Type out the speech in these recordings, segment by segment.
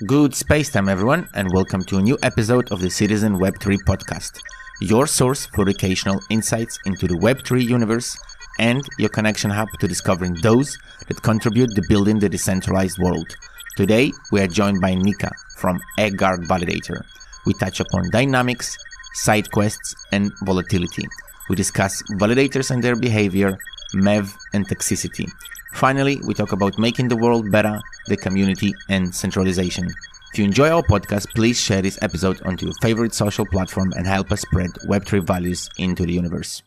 Good space time, everyone, and welcome to a new episode of the Citizen Web3 podcast, your source for educational insights into the Web3 universe and your connection hub to discovering those that contribute to building the decentralized world. Today, we are joined by Nika from Validator. We touch upon dynamics, side quests, and volatility. We discuss validators and their behavior, MEV, and toxicity. Finally, we talk about making the world better, the community, and centralization. If you enjoy our podcast, please share this episode onto your favorite social platform and help us spread Web3 values into the universe.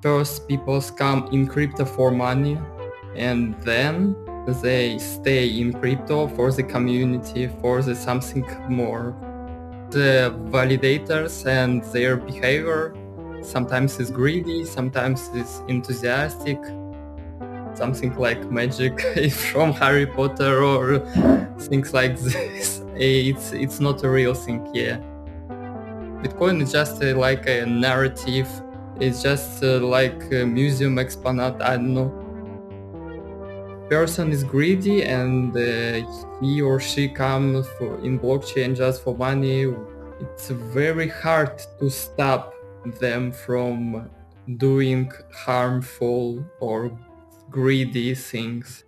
First, people come in crypto for money, and then they stay in crypto for the community, for the something more. The validators and their behavior sometimes is greedy, sometimes is enthusiastic, something like magic from Harry Potter or things like this. It's not a real thing, yeah. Bitcoin is just like a narrative. It's just like a museum exponent, I don't know. Person is greedy and he or she comes in blockchain just for money. It's very hard to stop them from doing harmful or greedy things.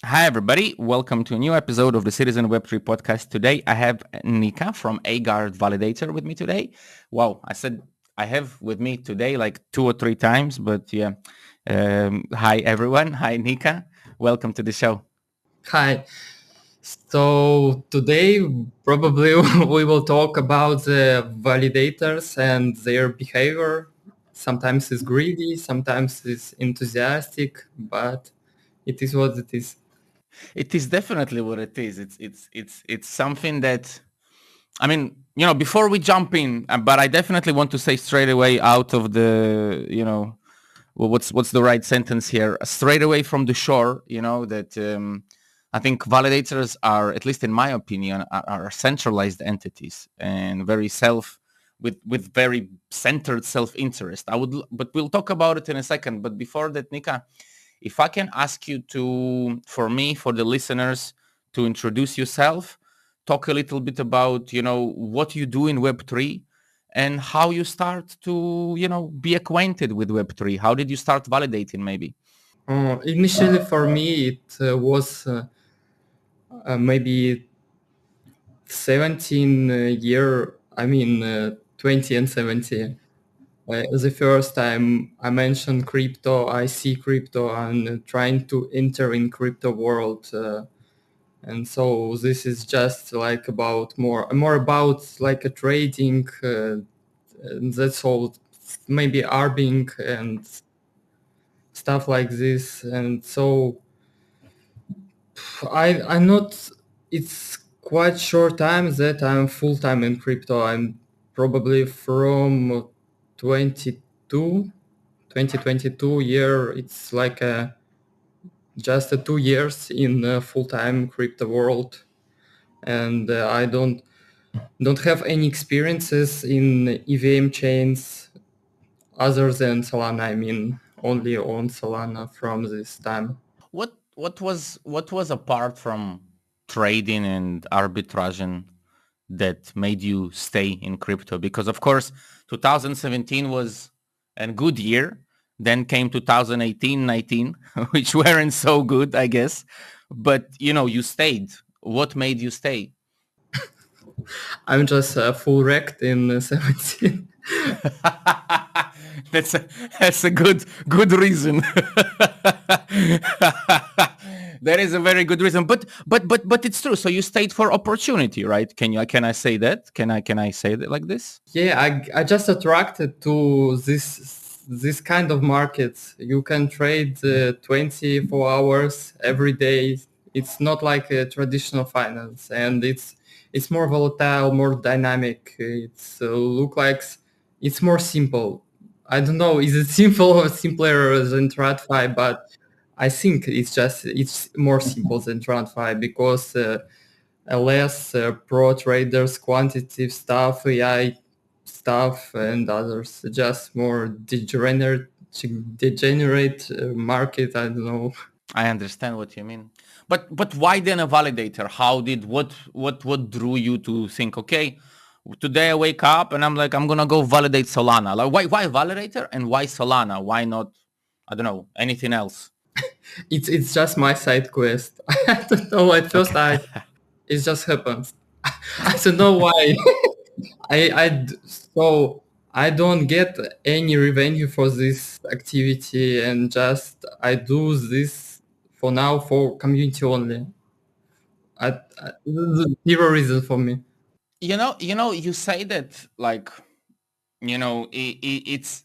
Hi, everybody. Welcome to a new episode of the Citizen Web3 podcast. Today, I have Nika from Validator with me today. Wow, I said I have with me today like 2 or 3 times, but yeah. Hi, everyone. Hi, Nika. Welcome to the show. Hi. So today, probably we will talk about the validators and their behavior. Sometimes it's greedy, sometimes it's enthusiastic, but it is what it is. It is definitely what it is. It's something that, I mean, before we jump in, but I definitely want to say straight away out of the, what's the right sentence here? Straight away from the shore, that I think validators are, at least in my opinion, are centralized entities and very with very centered self-interest. But we'll talk about it in a second. But before that, Nika, if I can ask you for the listeners, to introduce yourself, talk a little bit about, what you do in Web3 and how you start to, be acquainted with Web3. How did you start validating maybe? Initially for me, it was maybe 20 and 70. The first time I mentioned crypto, I see crypto and trying to enter in crypto world. And so this is just like about more about like a trading. And that's all. Maybe arbing and stuff like this. And so I'm not. It's quite short time that I'm full time in crypto. I'm probably from 2022 year. It's like just 2 years in full time crypto world, and I don't have any experiences in EVM chains other than Solana. I mean, only on Solana from this time. What was apart from trading and arbitraging that made you stay in crypto? Because of course 2017 was a good year, then came 2018, 19 which weren't so good, I guess, but you stayed. What made you stay? I'm just full wrecked in 17. that's a, that's a good reason. That is a very good reason, but it's true. So you stayed for opportunity, right? Can I say that? Can I say that like this? Yeah, I just attracted to this kind of markets. You can trade 24 hours every day. It's not like a traditional finance, and it's more volatile, more dynamic. It's look like it's more simple. I don't know, is it simple or simpler than TradFi? But I think it's more simple than TradFi because less pro traders, quantitative stuff, AI stuff, and others. Just more degenerate market. I don't know. I understand what you mean. but why then a validator? How did what drew you to think, okay, today I wake up and I'm like, I'm gonna go validate Solana. Like why validator and why Solana? Why not, I don't know, anything else? It's just my side quest. I don't know. At first, it just happens. I don't know why. So I don't get any revenue for this activity, and just I do this for now for community only. There's zero reason for me. You say that like, it's,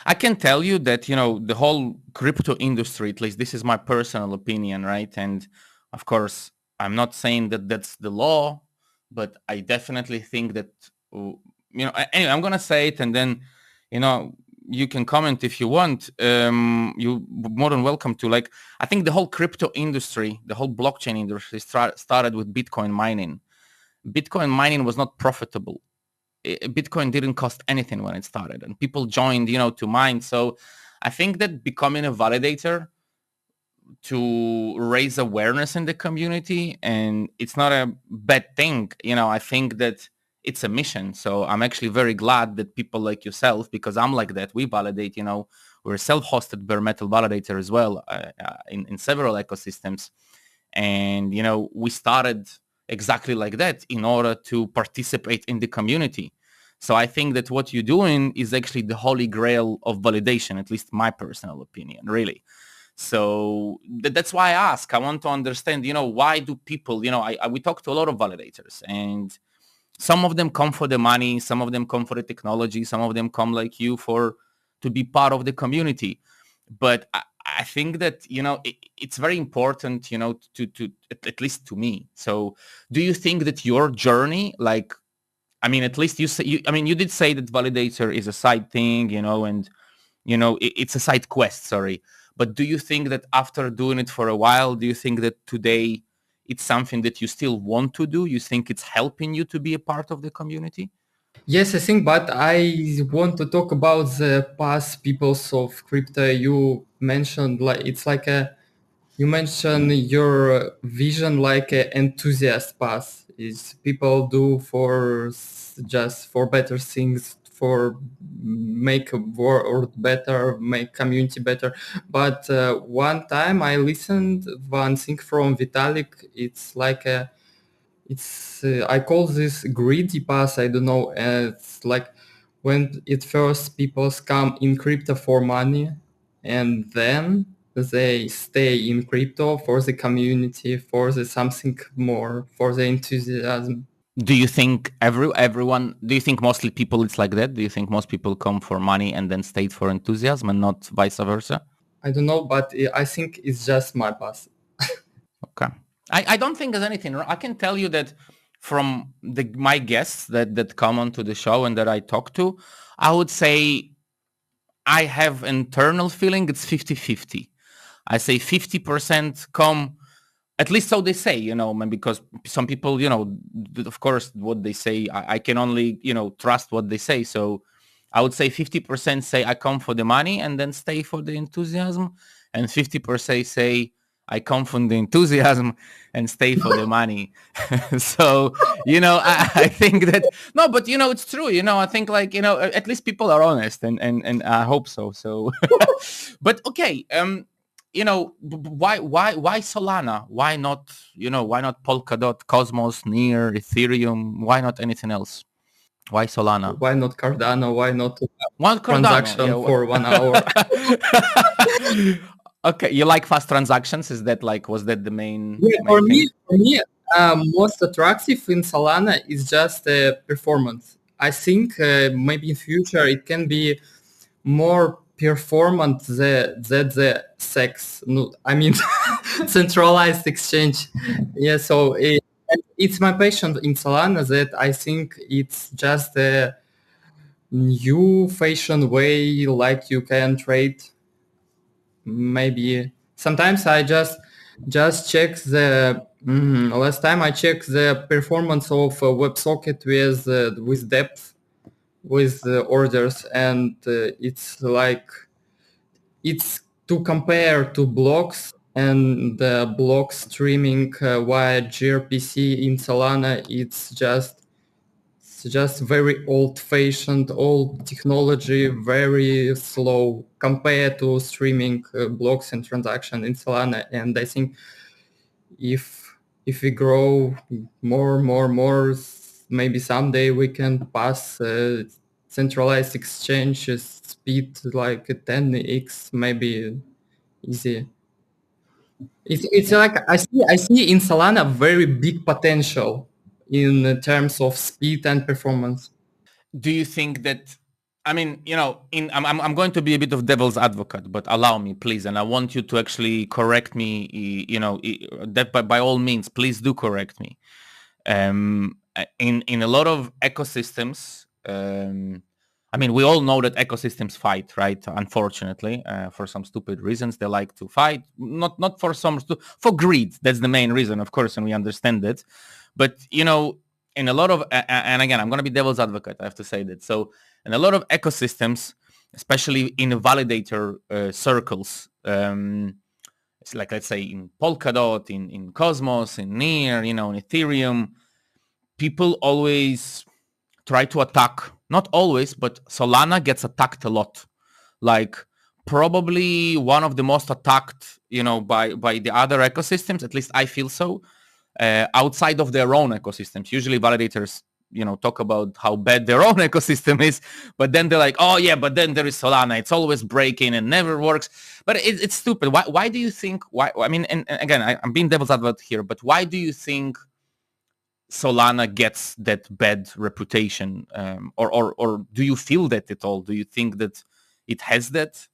I can tell you that, the whole crypto industry, at least this is my personal opinion, right? And of course, I'm not saying that that's the law, but I definitely think that, anyway, I'm going to say it, and then, you know, you can comment if you want. You more than welcome to. Like, I think the whole crypto industry, the whole blockchain industry started with Bitcoin mining. Bitcoin mining was not profitable. Bitcoin didn't cost anything when it started, and people joined, to mine. So I think that becoming a validator to raise awareness in the community, and it's not a bad thing. I think that it's a mission. So I'm actually very glad that people like yourself, because I'm like that, we validate, we're a self-hosted bare metal validator as well, in several ecosystems. And, we started exactly like that in order to participate in the community. So I think that what you're doing is actually the holy grail of validation, at least my personal opinion, really. So that's why I ask. I want to understand, why do people, we talk to a lot of validators, and some of them come for the money, some of them come for the technology, some of them come like you for to be part of the community. But I think that, it's very important, to at least to me. So do you think that your journey, like, I mean, at least you did say that validator is a side thing, and it's a side quest, sorry. But do you think that after doing it for a while, do you think that today it's something that you still want to do? You think it's helping you to be a part of the community? Yes, I think, but I want to talk about the past peoples of crypto. You mentioned like it's like a you mentioned your vision like an enthusiast path is people do for just for better things, for make a world better, make community better. But one time I listened one thing from Vitalik. It's like a it's I call this greedy path. I don't know. It's like when at first people come in crypto for money, and then they stay in crypto for the community, for the something more, for the enthusiasm. Do you think everyone? Do you think mostly people it's like that? Do you think most people come for money and then stayed for enthusiasm and not vice versa? I don't know, but I think it's just my path. Okay. I don't think there's anything wrong. I can tell you that from my guests that come onto the show and that I talk to, I would say I have internal feeling it's 50-50. I say 50% come, at least so they say, because some people, of course, what they say, I can only, trust what they say. So I would say 50% say I come for the money and then stay for the enthusiasm. And 50% say I come from the enthusiasm and stay for the money. So, I think that, no, but, it's true. I think like, at least people are honest, and I hope so. So, but okay. Why Solana? Why not Polkadot, Cosmos, Near, Ethereum? Why not anything else? Why Solana? Why not Cardano? Why not Why Cardano? transaction for 1 hour? Okay, you like fast transactions? Is that like, was that the main Yeah, main thing? for me, most attractive in Solana is just performance. I think maybe in future it can be more performant than the sex. No, I mean centralized exchange. Yeah, so it's my passion in Solana that I think it's just a new fashion way, like you can trade. Maybe sometimes I just check the last time I checked the performance of a WebSocket with depth with orders, and it's like it's to compare to blocks. and the block streaming via gRPC in Solana, it's just very old-fashioned, old technology, very slow compared to streaming blocks and transaction in Solana. And I think if we grow more, maybe someday we can pass centralized exchanges speed like 10x, maybe easy. It's like I see in Solana very big potential in terms of speed and performance. Do you think that, I mean, I'm going to be a bit of devil's advocate, but allow me, please, and I want you to actually correct me. That by all means, please do correct me. In a lot of ecosystems, I mean, we all know that ecosystems fight, right? Unfortunately, for some stupid reasons, they like to fight. Not for for greed. That's the main reason, of course, and we understand it. But in a lot of, and again, I'm going to be devil's advocate. I have to say that. So, in a lot of ecosystems, especially in validator circles, it's like, let's say, in Polkadot, in Cosmos, in Near, in Ethereum, people always try to attack. Not always, but Solana gets attacked a lot. Like probably one of the most attacked, by the other ecosystems. At least I feel so. Outside of their own ecosystems, usually validators, talk about how bad their own ecosystem is, but then they're like, oh yeah, but then there is Solana. It's always breaking and never works. But it's stupid. Why do you think? Why? I mean, and again, I'm being devil's advocate here, but why do you think Solana gets that bad reputation, or do you feel that at all? Do you think that it has that?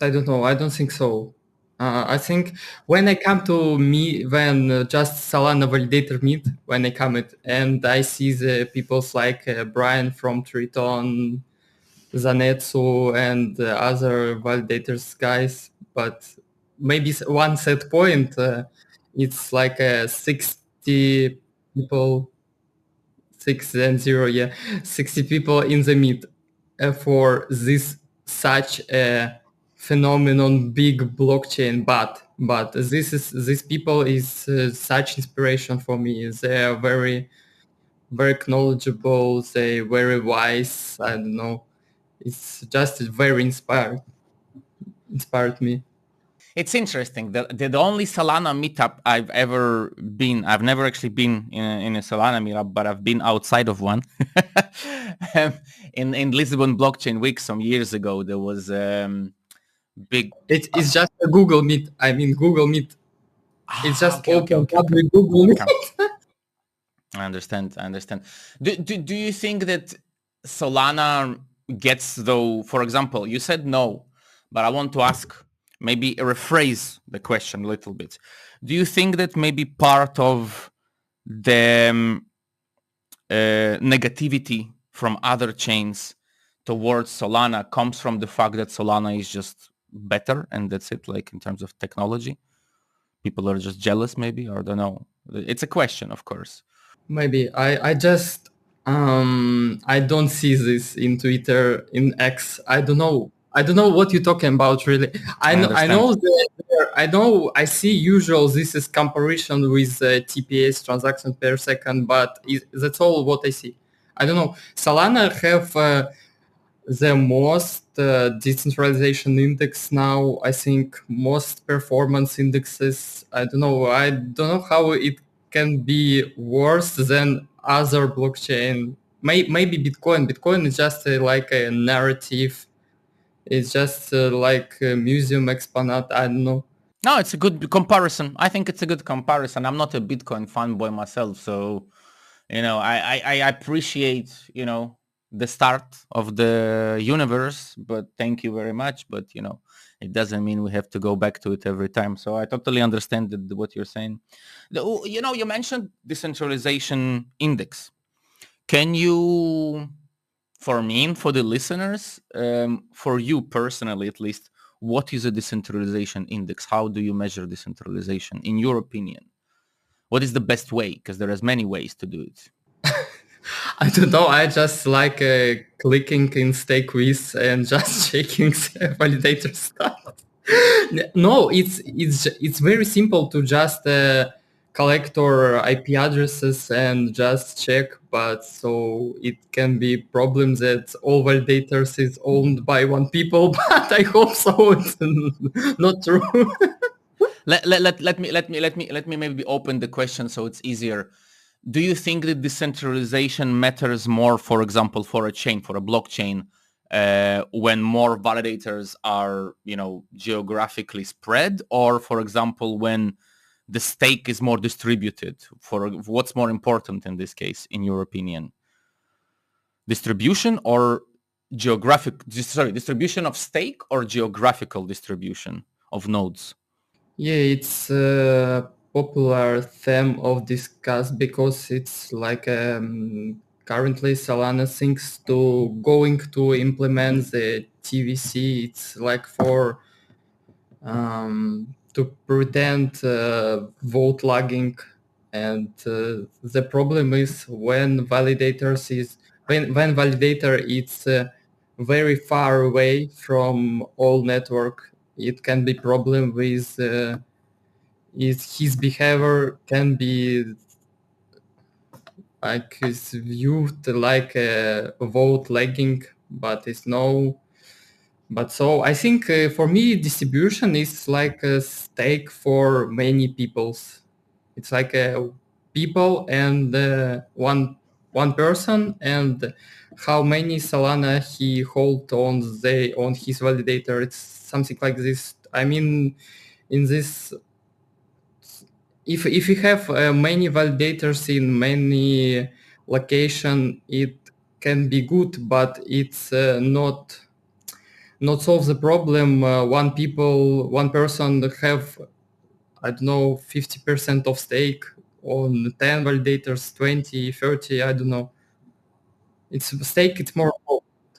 I don't know. I don't think so. I think when I come to me, when just Solana validator meet, when I come it and I see the peoples like Brian from Triton, Zanetsu, and other validators guys, but maybe one set point, it's like 60 people, 6 and 0, yeah, 60 people in the meet for this such a phenomenon big blockchain, but these people is such inspiration for me. They are very knowledgeable, they very wise. I don't know, it's just very inspired me. It's interesting. The only Solana meetup I've ever been, I've never actually been in a Solana meetup, but I've been outside of one. in Lisbon Blockchain Week some years ago, there was big. It's just a Google Meet. I mean Google Meet. It's just Okay, open okay. public Google Meet. I understand. Do you think that Solana gets, though, for example, you said no, but I want to ask, maybe rephrase the question a little bit. Do you think that maybe part of the negativity from other chains towards Solana comes from the fact that Solana is just better and that's it, like in terms of technology? People are just jealous maybe, or I don't know. It's a question, of course. Maybe I just I don't see this in Twitter, in X. I don't know what you're talking about really. I know I see usual this is comparison with TPS transaction per second, but that's all what I see. I don't know. Solana have the most decentralization index now. I think most performance indexes. I don't know how it can be worse than other blockchain. Maybe Bitcoin. Bitcoin is just like a narrative. It's just like a museum exponent. I don't know. No, it's a good comparison. I think it's a good comparison. I'm not a Bitcoin fanboy myself, so I appreciate the start of the universe, but thank you very much. But it doesn't mean we have to go back to it every time. So I totally understand what you're saying. You mentioned decentralization index. Can you, for me and for the listeners, for you personally at least, what is a decentralization index? How do you measure decentralization in your opinion? What is the best way? Because there is many ways to do it. I don't know. I just like clicking in stay quiz and just checking the validator stuff. No, it's very simple to just collect our IP addresses and just check, but so it can be problems that all validators is owned by one people, but I hope so it's not true. Let me maybe open the question so it's easier. Do you think that decentralization matters more, for example, for a chain, for a blockchain, when more validators are, geographically spread, or, for example, when the stake is more distributed? For what's more important in this case, in your opinion, distribution or distribution of stake or geographical distribution of nodes? Yeah, it's a popular theme of discuss because it's like currently Solana thinks to going to implement the TVC. It's like for to prevent vote logging, and the problem is when validator is very far away from all network, it can be problem with is his behavior can be like is viewed like a vote lagging, but it's no. But so I think for me distribution is like a stake for many peoples. It's like a people and one person, and how many Solana he hold on his validator. It's something like this. I mean, in this, if you have many validators in many location, it can be good, but it's not solve the problem. One person have, I don't know, 50% of stake on 10 validators, 20, 30, I don't know. It's stake, it's more,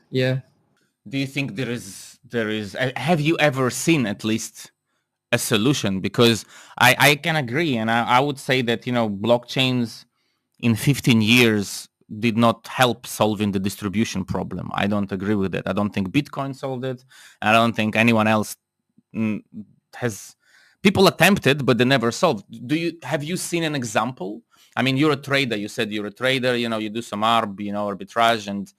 yeah. Do you think there is have you ever seen at least a solution? Because I can agree, and I would say that blockchains in 15 years did not help solving the distribution problem. I don't agree with it. I don't think Bitcoin solved it. I don't think anyone else mm, has. People attempted, but they never solved. Have you seen an example? I mean, you're a trader. You said you're a trader. You do some arbitrage, and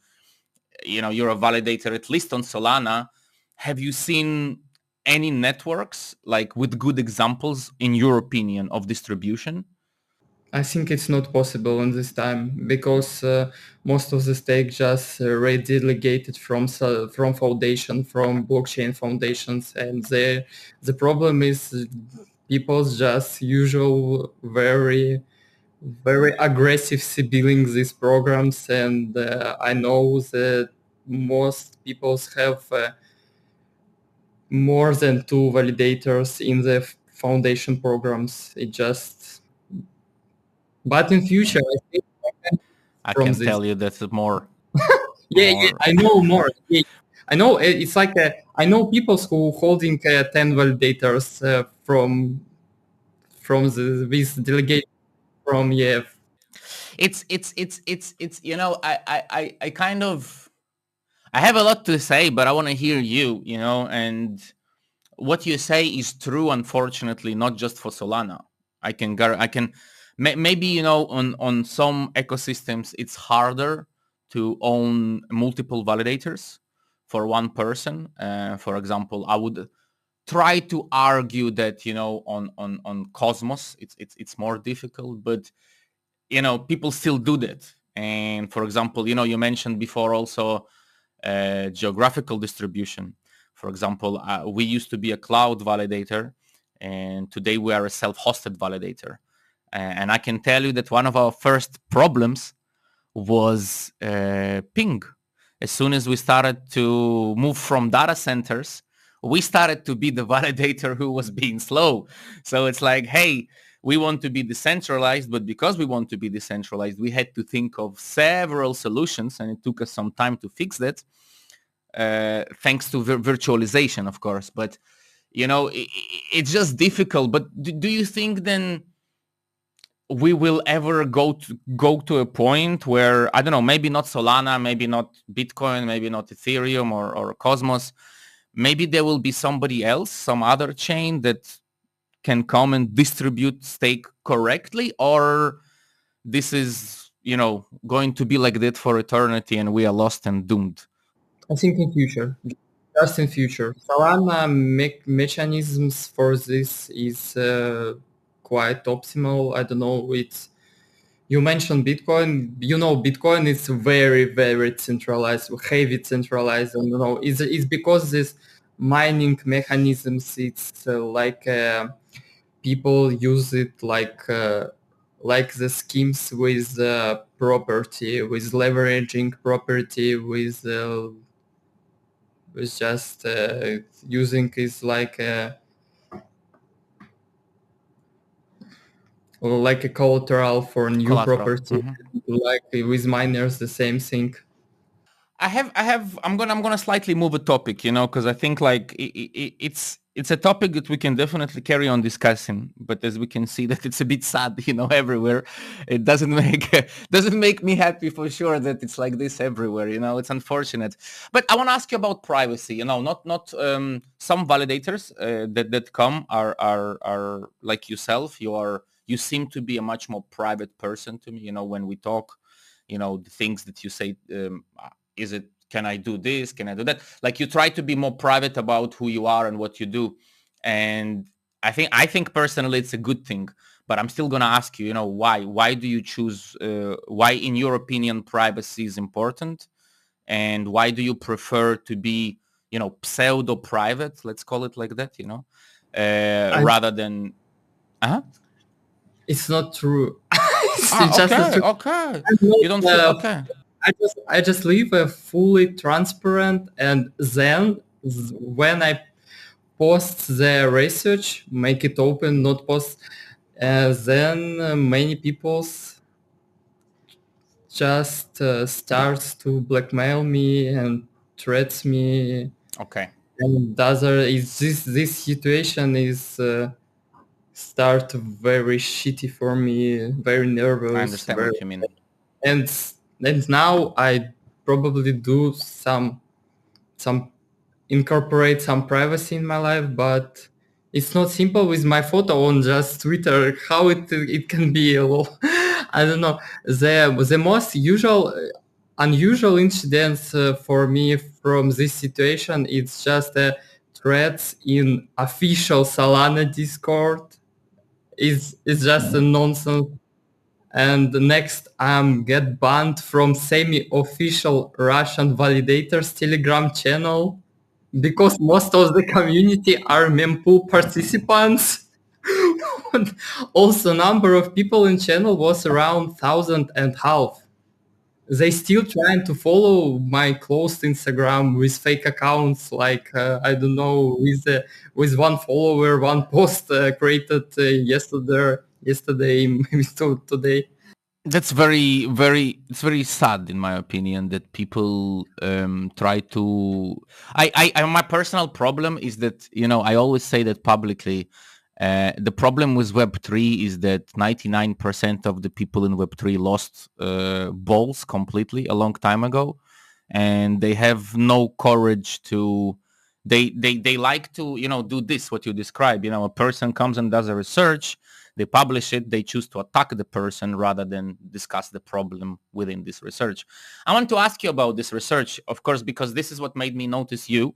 you're a validator, at least on Solana. Have you seen any networks like with good examples, in your opinion, of distribution? I think it's not possible in this time because most of the stake just redelegated from foundation, from blockchain foundations, and the problem is people's just usual very aggressive building these programs, and I know that most people have more than two validators in the foundation programs. It just, but in future, I think I from can this. tell you that's more Yeah, more I know more. Yeah, I know it's like I know people who holding 10 validators from this delegate from, yeah. it's I kind of, I have a lot to say, but I want to hear and what you say is true, unfortunately, not just for Solana. I can maybe on some ecosystems it's harder to own multiple validators for one person. For example, I would try to argue that on Cosmos it's more difficult, but people still do that. And for example, you mentioned before also geographical distribution. For example, we used to be a cloud validator, and today we are a self-hosted validator. And I can tell you that one of our first problems was ping. As soon as we started to move from data centers, we started to be the validator who was being slow. So it's like, hey, we want to be decentralized, but because we want to be decentralized, we had to think of several solutions, and it took us some time to fix that, thanks to virtualization, of course. But, it's just difficult. But do you think then we will ever go to a point where, I don't know, maybe not Solana, maybe not Bitcoin, maybe not Ethereum or Cosmos, maybe there will be somebody else, some other chain that can come and distribute stake correctly, or this is, going to be like that for eternity and we are lost and doomed? I think in future, just in future. Solana mechanisms for this is quite optimal. I don't know. You mentioned Bitcoin. Bitcoin is very, very centralized, heavy centralized. I don't know. It's because this mining mechanisms. It's like people use it like the schemes with property, with leveraging property, with just using is like a collateral for new Collateral. property. Like with miners, the same thing. I'm gonna slightly move a topic, because I think like it's a topic that we can definitely carry on discussing, but as we can see that it's a bit sad, everywhere. It doesn't make doesn't make me happy for sure that it's like this everywhere. It's unfortunate. But I want to ask you about privacy. Not some validators that come are like yourself. You seem to be a much more private person to me. When we talk, the things that you say. Is it, can I do this, can I do that, like you try to be more private about who you are and what you do. And I think personally it's a good thing, but I'm still going to ask you, why do you choose, why in your opinion privacy is important, and why do you prefer to be, pseudo private, let's call it like that, rather than It's not true. It's just okay, not true. okay, I'm not, you don't feel okay. I just leave a fully transparent, and then when I post the research, make it open, not post, then many people just starts to blackmail me and threats me. Okay, And the other is this situation is start very shitty for me, very I nervous, understand what you mean. and and now I probably do some incorporate some privacy in my life, but it's not simple with my photo on just Twitter. How it can be a little, I don't know. The most unusual incidents for me from this situation, it's just threads in official Solana Discord. It's just a nonsense. And next, get banned from semi-official Russian Validators Telegram channel because most of the community are mempool participants. Also, number of people in channel was around 1,500. They still trying to follow my closed Instagram with fake accounts, like I don't know, with one follower, one post created yesterday, maybe today. That's very, very, it's very sad in my opinion that people try to, my personal problem is that, I always say that publicly, the problem with Web3 is that 99% of the people in Web3 lost balls completely a long time ago, and they have no courage to, they like to, do this, what you describe, a person comes and does a research, they publish it, they choose to attack the person rather than discuss the problem within this research. I want to ask you about this research, of course, because this is what made me notice you.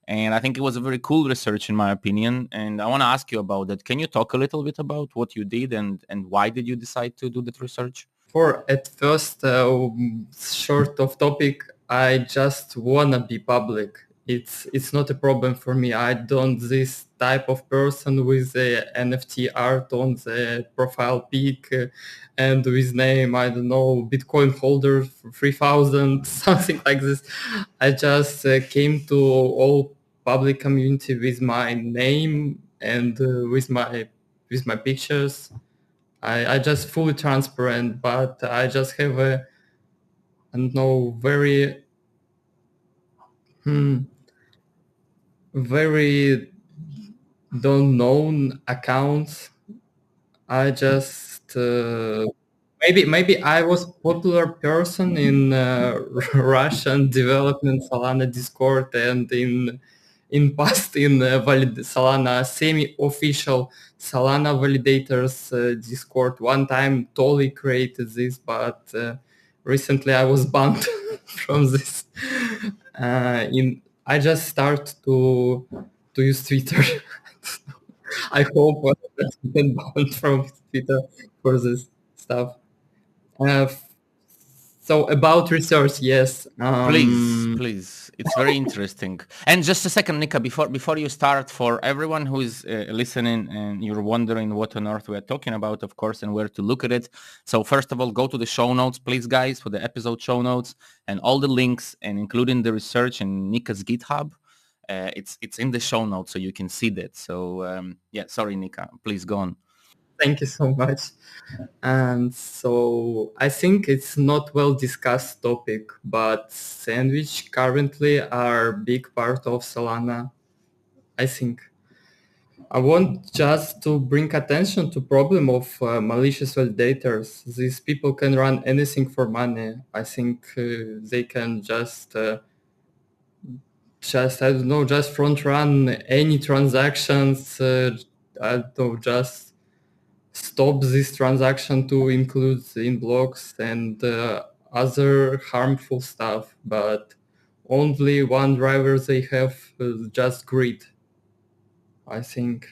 And I think it was a very cool research in my opinion. And I want to ask you about that. Can you talk a little bit about what you did and why did you decide to do that research? For at first, short of topic, I just wanna be public. It's not a problem for me. I don't this type of person with the NFT art on the profile pic and with name, I don't know, Bitcoin holder for 3,000, something like this. I just came to all public community with my name and with my pictures. I just fully transparent, but I just have I don't know, very don't known accounts. I just maybe I was popular person in Russian development Solana Discord and in past in Solana semi-official Solana Validators Discord. One time Tolly created this, but recently I was banned from this. I just start to use Twitter. I hope that we can ban from Twitter for this stuff. Uh, so about research, yes. Please, please. It's very interesting. And just a second, Nika, before you start, for everyone who is listening and you're wondering what on earth we're talking about, of course, and where to look at it. So first of all, go to the show notes, please, guys, for the episode show notes and all the links, and including the research and Nika's GitHub. It's in the show notes, so you can see that. So yeah, sorry, Nika. Please go on. Thank you so much. And so I think it's not well discussed topic, but sandwich currently are big part of Solana. I think I want just to bring attention to problem of malicious validators. These people can run anything for money. I think they can just I don't know, just front run any transactions. I don't know, just stop this transaction to include in blocks and other harmful stuff, but only one driver they have just greed. I think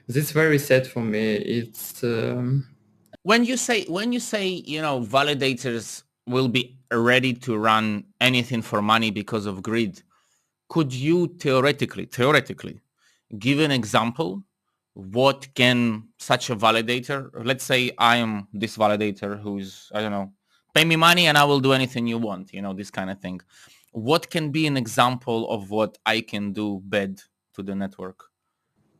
this is very sad for me. It's When you say validators will be ready to run anything for money because of greed, could you theoretically give an example? What can such a validator, let's say I am this validator who's, I don't know, pay me money and I will do anything you want, this kind of thing. What can be an example of what I can do bad to the network?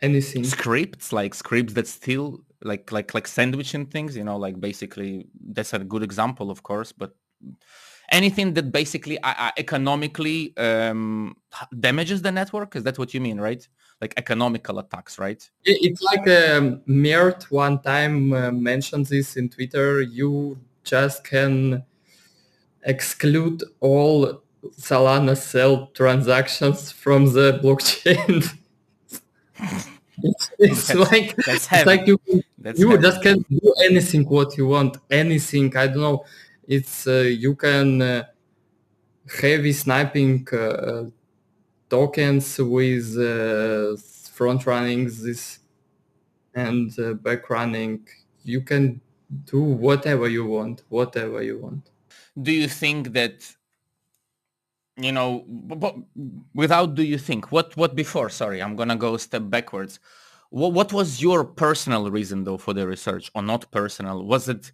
anything. Scripts that steal, like sandwiching things, like basically that's a good example, of course, but anything that basically economically damages the network. Is that what you mean, right? Like economical attacks, right? It's like Mert one time mentioned this in Twitter. You just can exclude all Solana cell transactions from the blockchain. It's like That's it's heavy. like you That's you heavy. just can do anything what you want, anything. I don't know. It's you can heavy sniping tokens with front running this and back running. You can do whatever you want, whatever you want. Do you think that but without do you think what before, sorry, I'm gonna go a step backwards. What was your personal reason though for the research, or not personal? Was it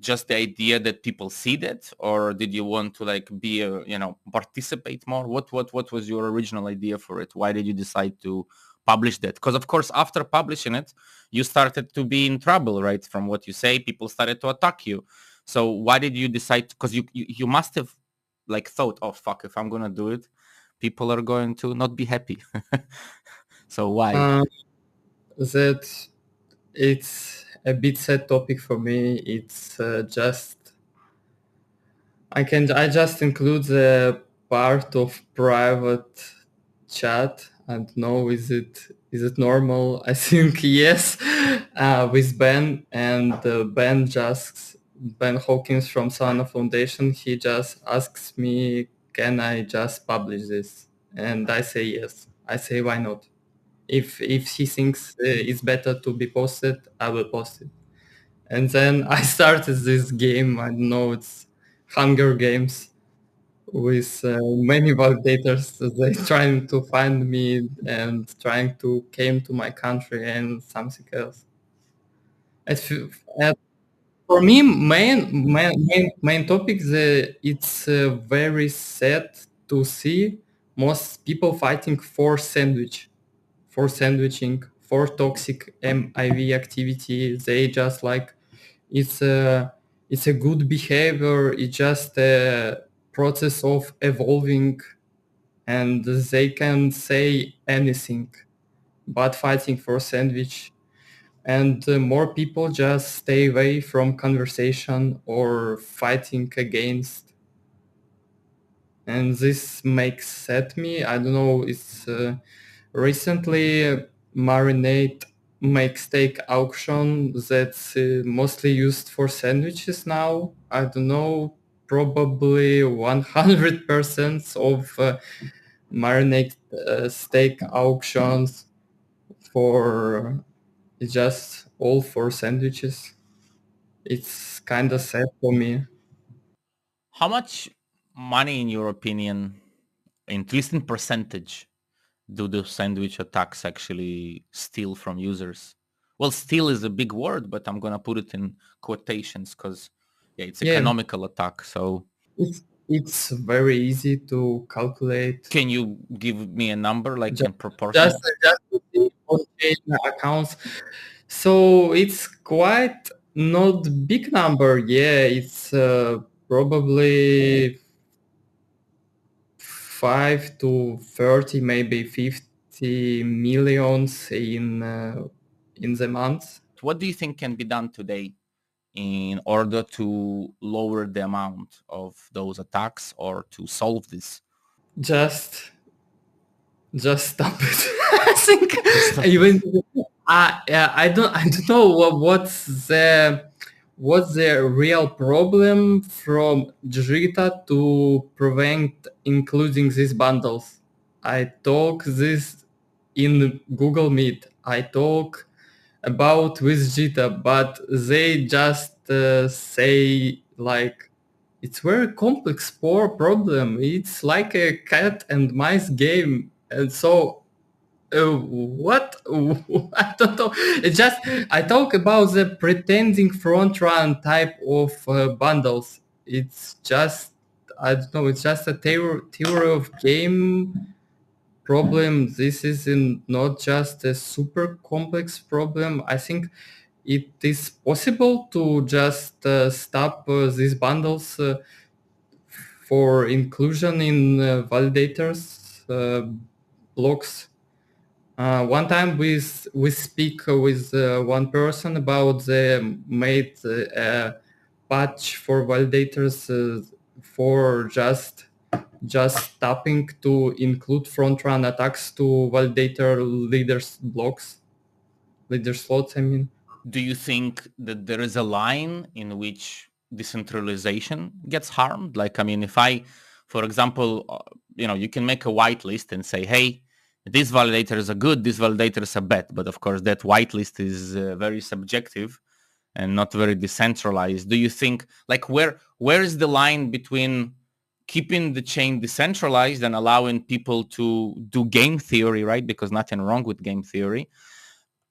just the idea that people see that, or did you want to like be a participate more? What was your original idea for it? Why did you decide to publish that? Because of course after publishing it you started to be in trouble, right? From what you say, people started to attack you. So why did you decide? Because you must have like thought, oh fuck, if I'm gonna do it, people are going to not be happy. So why? That it's a bit sad topic for me. It's just I just include the part of private chat and know is it normal? I think yes. With Ben and Ben Hawkins from Solana Foundation, he just asks me, can I just publish this? And I say yes. I say why not? If he thinks it's better to be posted, I will post it. And then I started this game. I don't know, it's Hunger Games with many validators. They trying to find me and trying to came to my country and something else. Uh, for me, main topic, it's very sad to see most people fighting for sandwiching, for toxic MEV activity. They just like it's a good behavior. It's just a process of evolving, and they can say anything but fighting for sandwich. And more people just stay away from conversation or fighting against. and this makes sad me. I don't know. It's recently Marinade makes steak auction that's mostly used for sandwiches now. I don't know. Probably 100% of marinade steak auctions for just all for sandwiches. It's kind of sad for me. How much money, in your opinion, at least in percentage, do the sandwich attacks actually steal from users? Well, steal is a big word, but I'm gonna put it in quotations because yeah, it's Yeah, economical attack. So it's very easy to calculate. can you give me a number like Just in proportion? just to see on-chain accounts. So it's quite not big number. Yeah, it's probably 5 to 30, maybe 50 millions in the month. What do you think can be done today in order to lower the amount of those attacks or to solve this? Just just stop it. I think Just even I don't know what's the real problem from Jita to prevent including these bundles. I talk this in Google Meet. I talk about with Jita, but they just say like it's very complex poor problem. It's like a cat and mice game, and so what I don't know. It's just I talk about the pretending front run type of bundles. It's just I don't know. It's just a theory of game problem. This is not just a super complex problem. I think it is possible to just stop these bundles for inclusion in validators blocks. One time we speak with one person about the made patch for validators for just tapping to include front run attacks to validator leaders blocks, leader slots. I mean, do you think that there is a line in which decentralization gets harmed? Like, I mean, if I, for example, you can make a whitelist and say, hey, these validators are good, these validators are bad. But of course, that whitelist is very subjective and not very decentralized. Do you think, like, where is the line between keeping the chain decentralized and allowing people to do game theory, right? Because nothing wrong with game theory,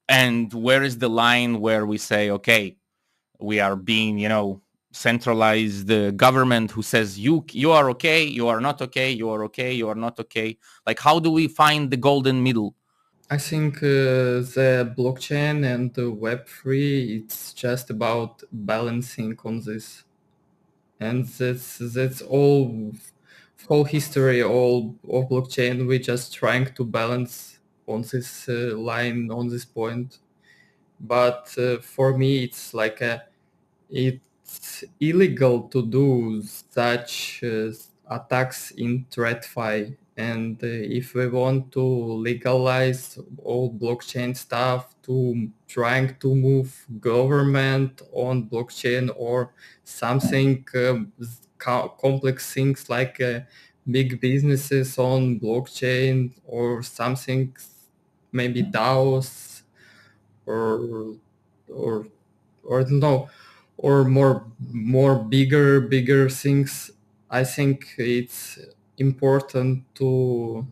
and where is the line where we say, okay, we are being, centralized government who says you are okay, you are not okay, you are okay, you are not okay. Like, how do we find the golden middle? I think the blockchain and the Web3, it's just about balancing on this, and that's all whole history all of blockchain. We're just trying to balance on this line on this point, but for me it's like it's illegal to do such attacks in TradFi. And if we want to legalize all blockchain stuff, to trying to move government on blockchain or something complex things like big businesses on blockchain or something, maybe DAOs or or or no, or more bigger things. I think it's important to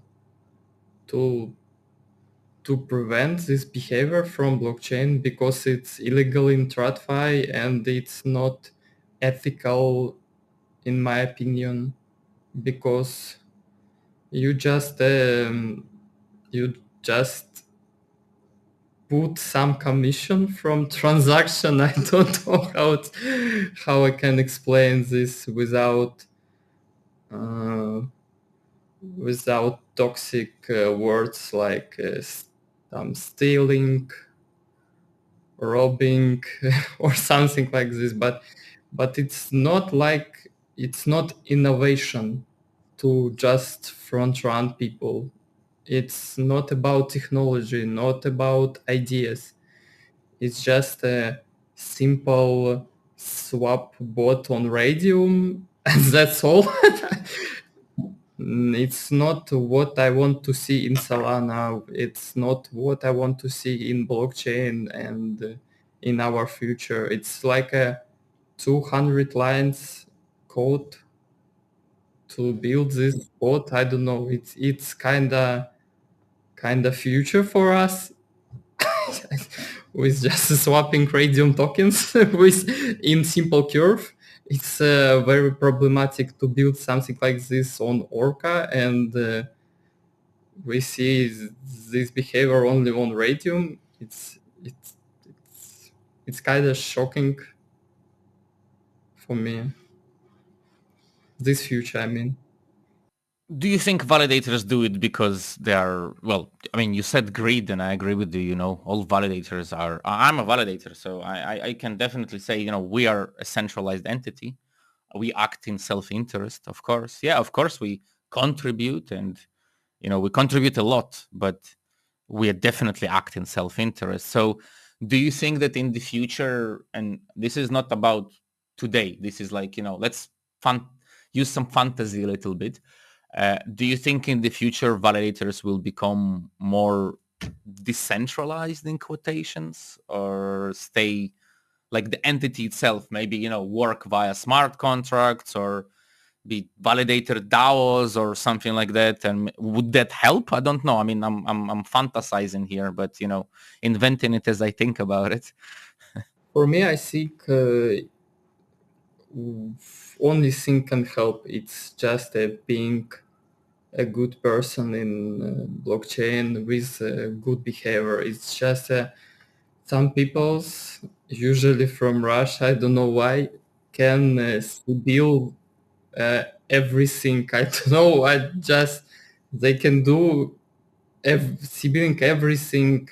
to prevent this behavior from blockchain because it's illegal in TradFi and it's not ethical in my opinion, because you just you just put some commission from transaction. I don't know how I can explain this uh, without toxic words like stealing, robbing, or something like this. But it's not like it's not innovation. to just front run people. It's not about technology, not about ideas. It's just a simple swap bot on Radium, and that's all. It's not what I want to see in Solana. It's not what I want to see in blockchain and in our future. It's like a 200 lines code to build this bot. I don't know. It's kinda future for us. With just swapping radium tokens with in simple curve. It's very problematic to build something like this on Orca, and we see this behavior only on radium. It's kind of shocking for me. This future, I mean. Do you think validators do it because they are, well, I mean, you said greed, and I agree with you, all validators are, I'm a validator, so I can definitely say, we are a centralized entity. We act in self-interest, of course. Yeah, of course we contribute, and, we contribute a lot, but we definitely act in self-interest. So do you think that in the future, and this is not about today, this is like, let's use some fantasy a little bit. Do you think in the future validators will become more decentralized in quotations, or stay like the entity itself, maybe, work via smart contracts, or be validator DAOs or something like that? And would that help? I don't know. I mean, I'm fantasizing here, but, inventing it as I think about it. For me, I think only thing can help. It's just being a good person in blockchain with good behavior. It's just some people's, usually from Russia, I don't know why, can build everything. I don't know. They can do sibling everything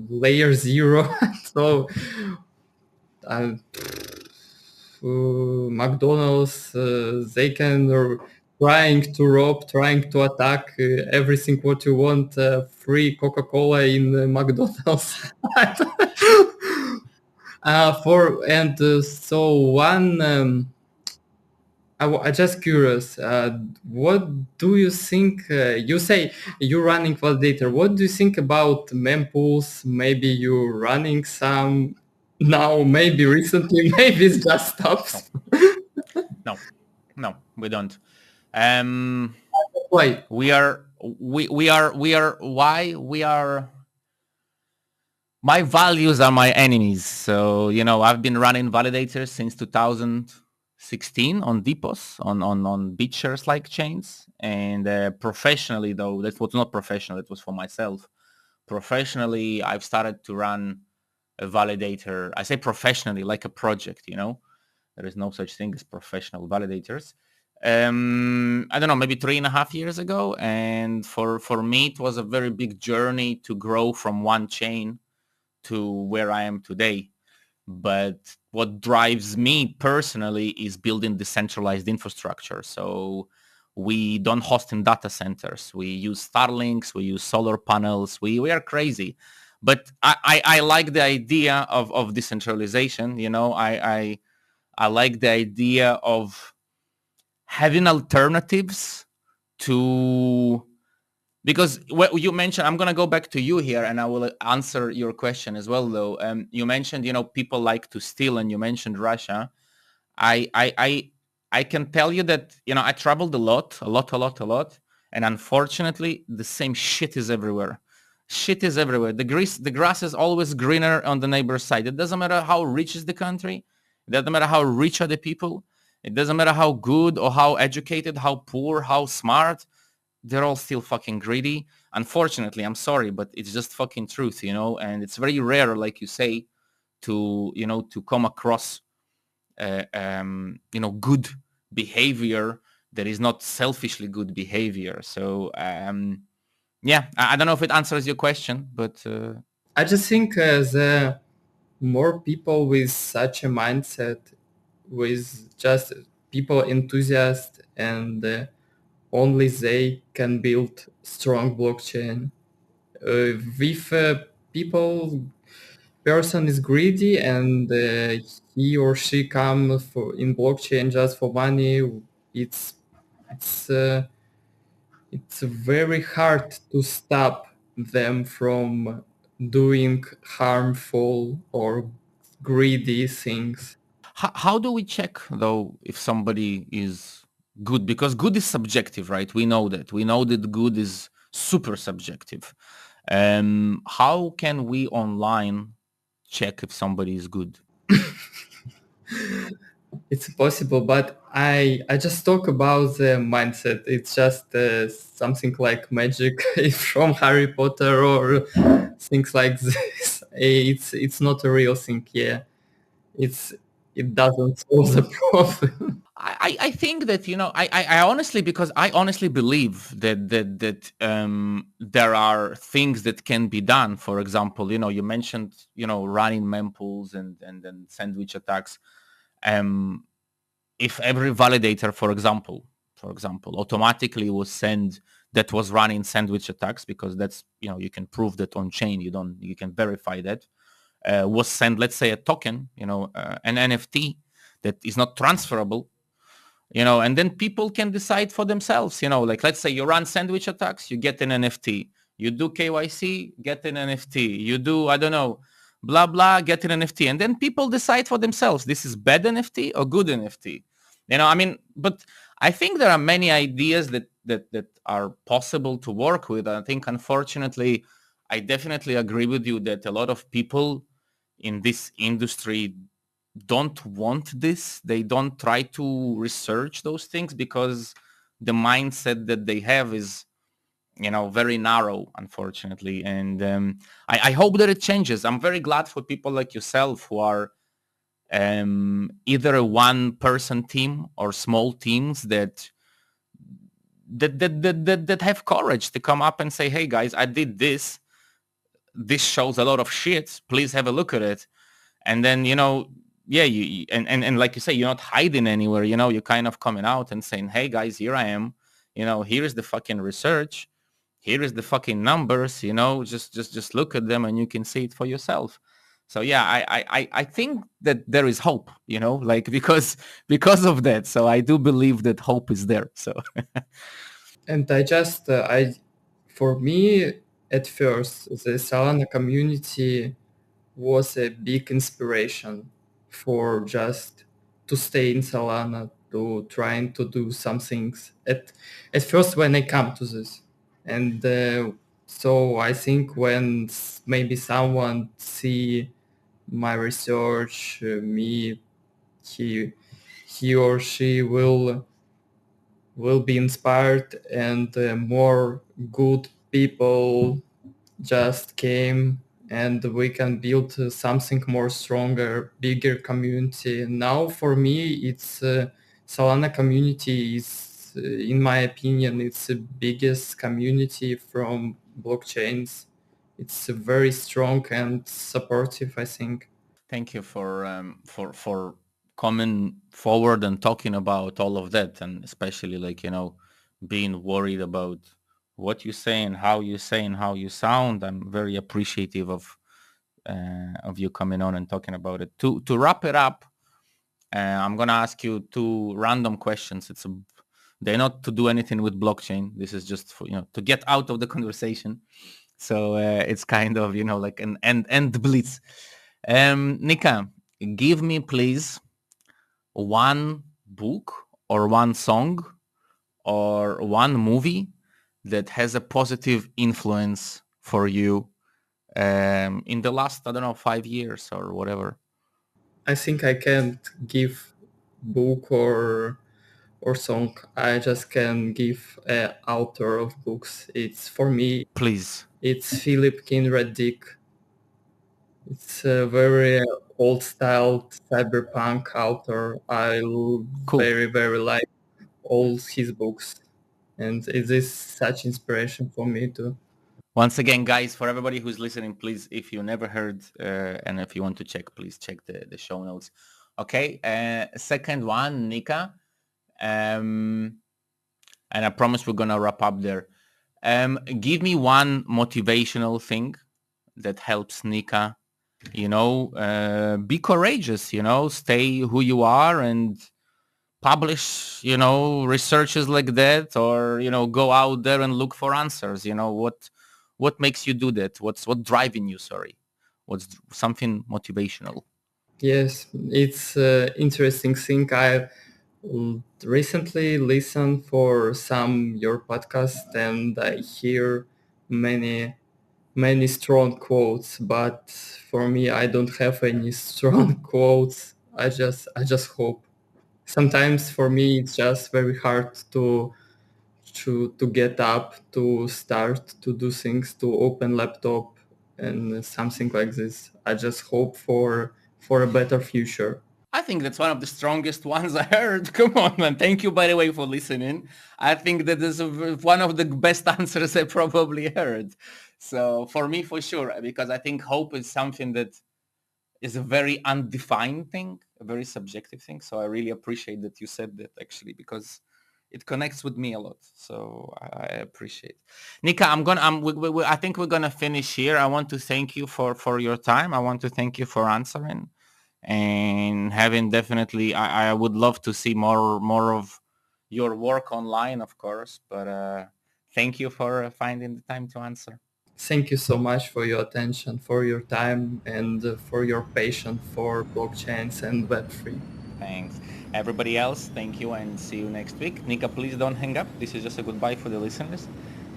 layer 0. So uh, McDonald's, they can trying to rob, trying to attack everything what you want, free Coca-Cola in McDonald's. So one, I just curious, what do you think, you say you're running validator, what do you think about mempools? Maybe you're running some now, maybe recently, maybe it just stops. No, we don't. Um, Why? why we are, my values are my enemies. So, I've been running validators since 2016 on depots, on BitShares like chains. And professionally, though, that was not professional, it was for myself. Professionally, I've started to run a validator. I say professionally, like a project, There is no such thing as professional validators. I don't know, maybe 3.5 years ago. And for me, it was a very big journey to grow from one chain to where I am today. But what drives me personally is building decentralized infrastructure. So we don't host in data centers. We use Starlinks, we use solar panels. We are crazy. But I like the idea of decentralization. I like the idea of having alternatives to, because what you mentioned, I'm going to go back to you here and I will answer your question as well, though. You mentioned, people like to steal, and you mentioned Russia. I can tell you that, I traveled a lot. And unfortunately, the same shit is everywhere. Shit is everywhere. The grass is always greener on the neighbor's side. It doesn't matter how rich is the country. It doesn't matter how rich are the people. It doesn't matter how good or how educated, how poor, how smart. They're all still fucking greedy. Unfortunately, I'm sorry, but it's just fucking truth, and it's very rare, like you say, to come across, good behavior that is not selfishly good behavior. So, yeah, I don't know if it answers your question, but... I just think the more people with such a mindset, with just people enthusiast and only they can build strong blockchain. If people person is greedy and he or she come for in blockchain just for money, it's it's uh, it's very hard to stop them from doing harmful or greedy things. How do we check though if somebody is good? Because good is subjective, right? We know that. We know that good is super subjective. How can we online check if somebody is good? It's possible, but I just talk about the mindset. It's just something like magic from Harry Potter or things like this. It's not a real thing. Yeah, it's it doesn't solve the problem. I think that I honestly, because I honestly believe that there are things that can be done. For example, you mentioned running mempools and then sandwich attacks. Um, if every validator, for example, automatically was send that was running sandwich attacks, because that's you can prove that on chain, you can verify that, was sent, let's say, a token, an NFT that is not transferable, and then people can decide for themselves, like, let's say you run sandwich attacks, you get an NFT, you do KYC, get an NFT, you do, I don't know, blah blah, get an NFT, and then people decide for themselves, this is bad NFT or good NFT. I mean, but I think there are many ideas that are possible to work with. I think, unfortunately, I definitely agree with you that a lot of people in this industry don't want this. They don't try to research those things because the mindset that they have is, very narrow, unfortunately. And I hope that it changes. I'm very glad for people like yourself who are either a one-person team or small teams that have courage to come up and say, hey guys, I did this. This shows a lot of shit. Please have a look at it. And then yeah, and like you say, you're not hiding anywhere. You're kind of coming out and saying, hey guys, here I am. Here's the fucking research, here is the fucking numbers. Just look at them and you can see it for yourself. So yeah, I think that there is hope, like, because of that. So I do believe that hope is there. So And I just I for me at first the Solana community was a big inspiration for just to stay in Solana, to trying to do some things at first when I come to this. And so I think when maybe someone see my research, me, he he or she will be inspired, and more good people just came, and we can build something more stronger, bigger community. Now for me, it's Solana community is, in my opinion, it's the biggest community from blockchains. It's very strong and supportive, I think. thank you for coming forward and talking about all of that, and especially, like, being worried about what you say and how you say and how you sound. I'm very appreciative of you coming on and talking about it. To wrap it up, I'm gonna ask you two random questions. They're not to do anything with blockchain. This is just for to get out of the conversation. So it's kind of like an end blitz. Nika, give me please one book or one song or one movie that has a positive influence for you in the last, I don't know, 5 years or whatever. I think I can't give book or song. I just can give author of books. It's for me. Please. It's Philip Kinred Dick. It's a very old style cyberpunk author. Cool. Very like all his books, and it is such inspiration for me too. Once again, guys, for everybody who's listening, please, if you never heard and if you want to check, please check the show notes. Okay. Second one, Nika. Um, And I promise we're gonna wrap up there. Give me one motivational thing that helps Nika, be courageous, stay who you are and publish, researches like that, or, go out there and look for answers. What makes you do that? What driving you, sorry? What's something motivational? Yes, it's interesting thing. I recently listened for some your podcast and I hear many strong quotes, but for me I don't have any strong quotes. I just hope. Sometimes for me it's just very hard to get up, to start to do things, to open laptop and something like this. I just hope for a better future. I think that's one of the strongest ones I heard. Come on, man. Thank you, by the way, for listening. I think that is one of the best answers I probably heard. So for me, for sure, because I think hope is something that is a very undefined thing, a very subjective thing. So I really appreciate that you said that, actually, because it connects with me a lot. So I appreciate. Nika, I think we're gonna finish here. I want to thank you for your time. I want to thank you for answering and having definitely. I would love to see more of your work online, of course. But thank you for finding the time to answer. Thank you so much for your attention, for your time, and for your patience for blockchains and Web3. Thanks. Everybody else, thank you and see you next week. Nika, please don't hang up. This is just a goodbye for the listeners.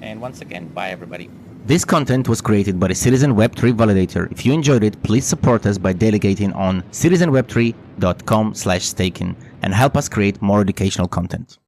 And once again, bye everybody. This content was created by the Citizen Web3 Validator. If you enjoyed it, please support us by delegating on citizenweb3.com/staking and help us create more educational content.